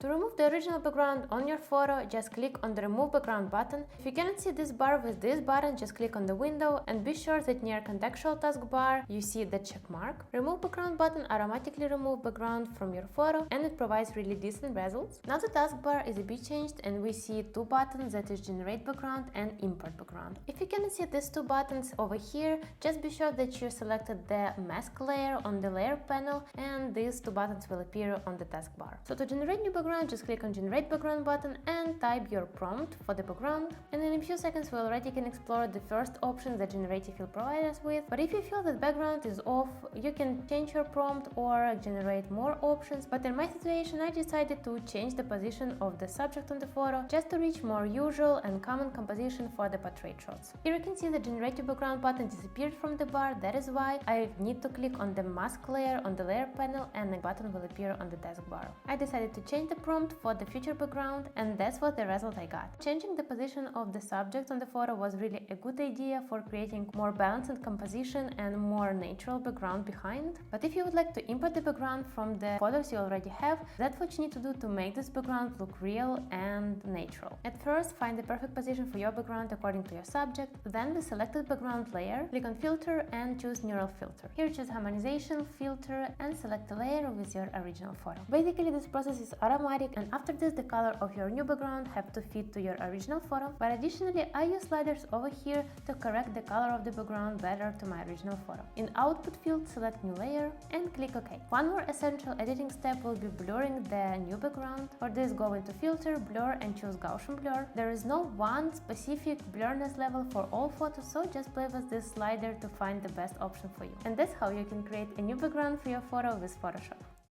To remove the original background on your photo, just click on the Remove Background button. If you cannot see this bar with this button, just click on the window and be sure that near contextual taskbar you see the check mark. Remove Background button automatically removes background from your photo and it provides really decent results. Now the taskbar is a bit changed and we see two buttons, that is Generate Background and Import Background. If you cannot see these two buttons over here, just be sure that you selected the mask layer on the layer panel and these two buttons will appear on the taskbar. So to generate new background, just click on Generate Background button and type your prompt for the background, and in a few seconds we already can explore the first option that generative will provide us with. But if you feel that background is off, you can change your prompt or generate more options. But in my situation, I decided to change the position of the subject on the photo just to reach more usual and common composition for the portrait shots. Here you can see the Generative Background button disappeared from the bar. That is why I need to click on the mask layer on the layer panel and the button will appear on the taskbar. I decided to change the prompt for the future background and that's what the result I got. Changing the position of the subject on the photo was really a good idea for creating more balanced composition and more natural background behind. But if you would like to import the background from the photos you already have, that's what you need to do to make this background look real and natural. At first, find the perfect position for your background according to your subject. Then with selected background layer, click on Filter and choose Neural Filter. Here choose Harmonization, Filter and select a layer with your original photo. Basically this process is automatic and after this the color of your new background have to fit to your original photo, but additionally I use sliders over here to correct the color of the background better to my original photo. In Output field, select New Layer and click OK. One more essential editing step will be blurring the new background. For this, go into Filter, Blur and choose Gaussian Blur. There is no one specific blurriness level for all photos, so just play with this slider to find the best option for you. And that's how you can create a new background for your photo with Photoshop.